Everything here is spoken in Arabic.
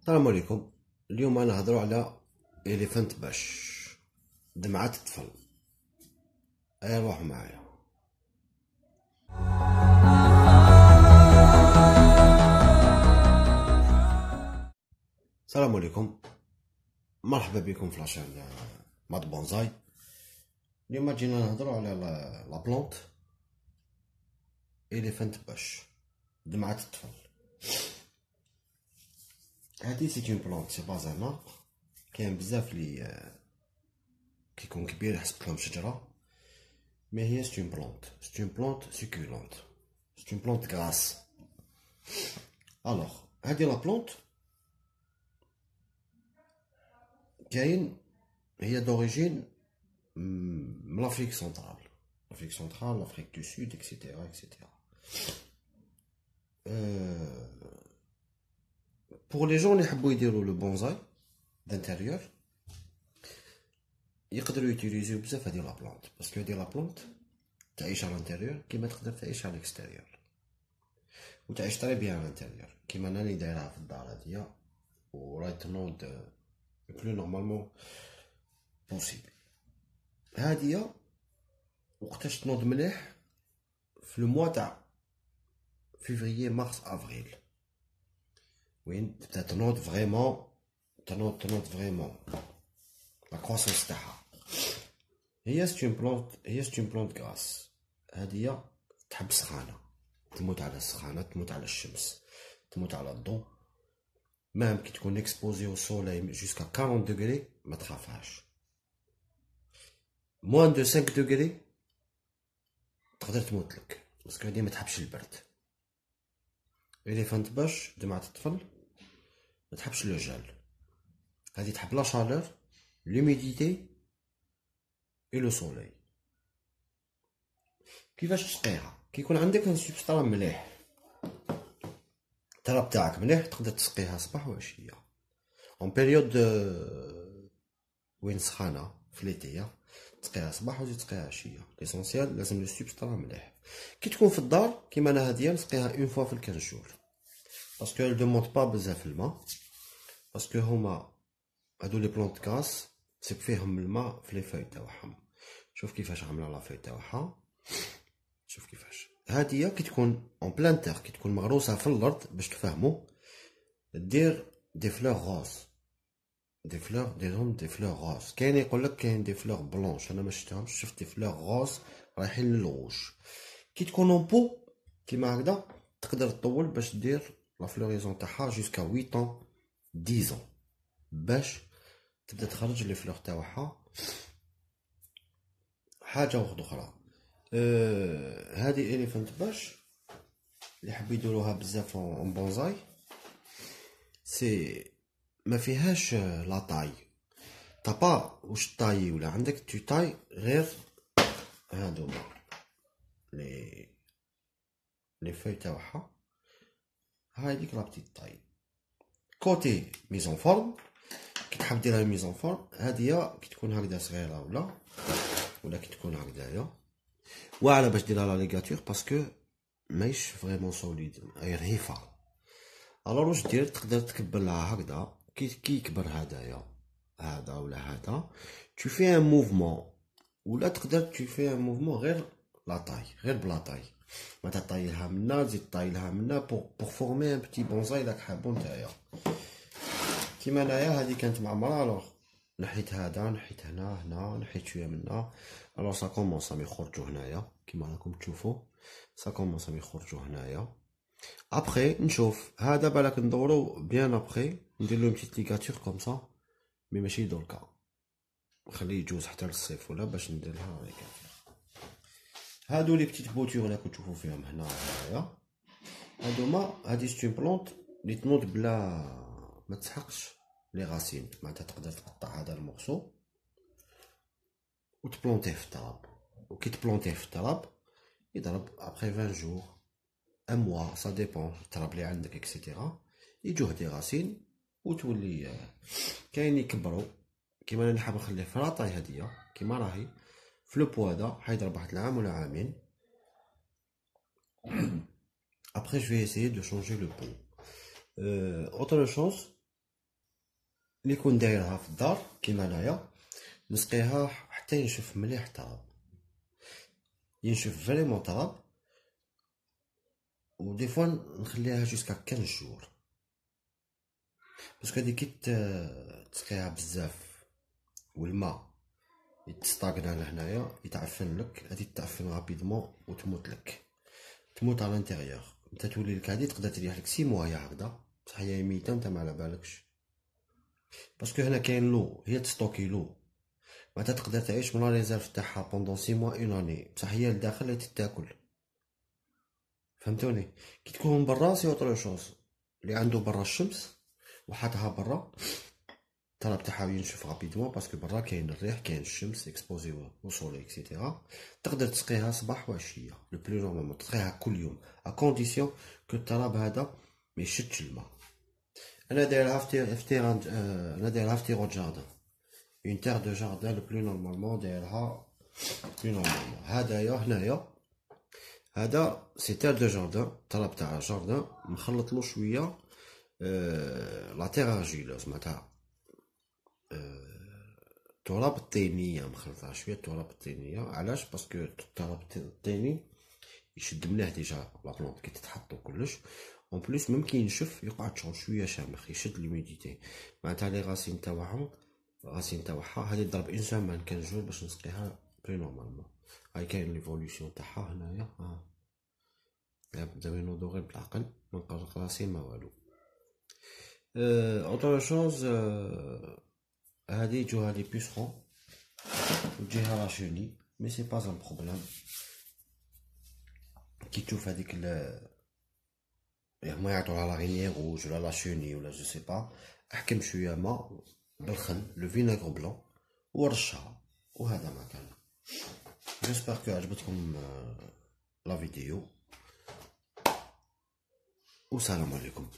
السلام عليكم. اليوم نهضروا على إليفانت باش دمعة الطفل. ايا روحوا معايا. السلام عليكم، مرحبا بكم في لاشين ماد بونزاي. اليوم جينا نهضروا على لا بلونت إليفانت باش دمعة الطفل. هادي سي اون بلونت، سي با ان اربر. كاين بزاف لي كيكون كبير يحسبلهم شجرة، مي هي سي اون بلونت، سي اون بلونت سيكولونت، سي اون بلونت غراس. الوغ هادي لا بلونت كاين هي دوريجين من لافريك سنترال، لافريك دو سود اكسيتيرا اكسيتيرا. بور لي جون اللي يحبوا يديروا لو بونزاي دانتيريور يقدروا يوتيليزيو بزاف هادي لا بلونت، باسكو هادي لا بلونت تعيش على الانتيريور كيما تقدر تعيش على الاكستيريور، وتعيش طري بيان على الانتيريور كيما انا اللي دايرها في الدار هاديا، وراهي تنوض بلو نورمالمون بوسيبل. هاديا وقتاش تنوض مليح في لو موا تاع فيفريي مارس افريل، وين تبدا تنوض فريمون، تنوض فريمون لا كروسونس تاعها. هي ستون بلونت غراس. هاديا تحب السخانة، تموت على السخانة، تموت على الشمس، تموت على الضو. مام كي تكون اكسبوزي او سولي جوسكا 40 دوغري ما تخافهاش. موان دو 5 دوغري تقدر تموتلك، باسكو هادي ما تحبش البرد. إليفانت باش دمعة الطفل ما تحبش لو جال، هادي تحب لا شالور، لوميديتي اي لو سولي. كيفاش تسقيها؟ كيكون عندك ان سبسترا مليح، التراب تاعك مليح، تقدر تسقيها صباح وعشية. اون بيريود وين سخانة في ليتيا تسقيها صباح وتزيد تسقيها عشية. ليسونسيال لازم لو سبسترا مليح. كي تكون في الدار كيما انا هاديا نسقيها اون فوا في الكان جور، باسكو ال دوموند با بزاف الماء، باسكو هما هادو لي بلونط غاس تسيب فيهم الماء في لي فاي تاعهم. شوف كيفاش عامله لا فاي تاعها، شوف كيفاش. هاديا كي تكون اون بلان تيغ، كي تكون مغروسه في الارض باش تفهموا، دير دي فلور غوز، دي فلور ديرهم دي فلور غوز. كاين يقولك كاين دي فلور بلونش، انا ما شفتهمش، شفت دي فلور غوز رايحين للغوش. كي تكون اون بو كيما هكذا تقدر تطول باش دير لا فلوريزون تاعها جوسكا 8 ans 10 ans باش تبدا تخرج لي فلور تاعها. حاجه واحده اخرى، هذه إليفانت باش اللي حبوا يديروها بزاف اون بونزاي، سي ما فيهاش لا طاي طابا واش طاي ولا عندك تو طاي غير هادوما لي فاي تاعها. هايديك لا بتيت طاي كوتي ميزون فورم. كي تحب ديرها ميزون فورم هاديا كي تكون هكذا صغيره ولا كي تكون هكذايا واعره باش ديرها لا ليغاتور، باسكو ماهيش فريمون سوليد، اي رهيفه. الوغ واش دير؟ تقدر تكبلها هكذا، كي يكبر هذا ولا هذا تو في ان موفمون، ولا تقدر تو في ان موفمون غير لا طاي، غير بلا طاي، ما تطايلها منا تزيد طايلها منا بور فورمي ان بتي بونزاي راك حابو نتايا. كيما انايا هادي كانت معمرة، الوغ نحيت هذا، نحيت هنا نحيت شويه منا، الوغ سا كومونس يخرجوا هنايا كيما راكم تشوفوا، سا كومونس يخرجوا هنايا. ابخي نشوف هذا بالك ندورو بيان، ابخي ندير له بتيت ليغاتور كوم سا، مي ماشي دركا، نخليه يجوز حتى للصيف ولا باش ندير لها ليغاتور. هادو لي بتيت بوتور راكم تشوفوا فيهم هنايا، هادوما هادي ستون بلونط لي تنوض بلا ما تسحقش لي غاسين، معناتها تقدر تقطع هذا المورسو وتبلونتيه في التراب، وكي تبلونتيه في التراب يضرب ابخي 20 جور ان موا، سا ديبون التراب اللي عندك اكسيتيرا، يجوه دي غاسين وتولي. كاين يكبروا كيما انا حاب نخليه في لاطاي هاديا كيما راهي في لو بوا هذا، حيضرب واحد العام ولا عامين. ابخي جو في اسيي دو شونجي لو بو. اوتر شونس اللي يكون دايرها في الدار كيما انايا، نسقيها حتى ينشف مليح التراب، ينشف فريمون تراب. و دي فوا نخليها جوسكا 15 جور، باسكو هادي كي تسقيها بزاف والماء يتستاغنا لهنايا يتعفن لك، هادي تعفن رابيدمون وتموت لك، تموت على الانتيريور. نتا تولي لك هادي تقدر تريح لك 6 موايا هكذا، بصح هي ميته نتا ما على بالكش، باسكو هنا كاين لو، هي تستوكي لو، معناتها تقدر تعيش من لا ريزيرف تاعها بوندون 6 موا اون اني، بصح هي لداخل اللي تتاكل. فهمتوني؟ كي تكون برا سي اوتر شوز، اللي عنده برا الشمس وحطها برا التراب تاعها ينشف رابيدمون، باسكو برا كاين الريح كاين الشمس اكسبوزي او سولي اكسيتيرا. تقدر تسقيها صباح وعشيه، لو بلو نورمالمون تسقيها كل يوم ا كونديسيون كو التراب هذا ما يشدش الماء. انا دايرها في تيران، انا دايرها في تيرو جاردان، اون تير دو جاردان، لو بلو نورمالمون دايرها بلو نورمالمون. هدايا هنايا هذا سي تير دو جاردان، التراب تاع جاردان مخلط له شويه لا تير ارجيلوز، معناتها التراب الطينيه مخلطها شويه التراب الطينيه. علاش؟ باسكو التراب الطيني يشد مليح ديجا لا بلونط كي تتحط وكلش، اون بليس ميم كي ينشف يقعد شويه شامخ، يشد لوميديتي، معناتها لي غاسين تاعهم الغاسين تاعها هادي ضرب ان سمان كان جور باش نسقيها بلي نورمالمون. هاي كاين ليفوليسيون تاعها هنايا، بدا ينوضو غير بالعقل، منقرق راسي ما والو. اوتر شوز، هادي يجوها لي بيسرون وتجيها لا شوني، مي سي با ان بروبليم. كي تشوف هذيك هما يعطوها لا غينيير روج ولا لا شوني ولا جو سي با، احكم شويه ماء بالخل لو فينيغر بلون ورشها، وهذا ما كان. جيسبر كو عجبتكم لا فيديو، والسلام عليكم.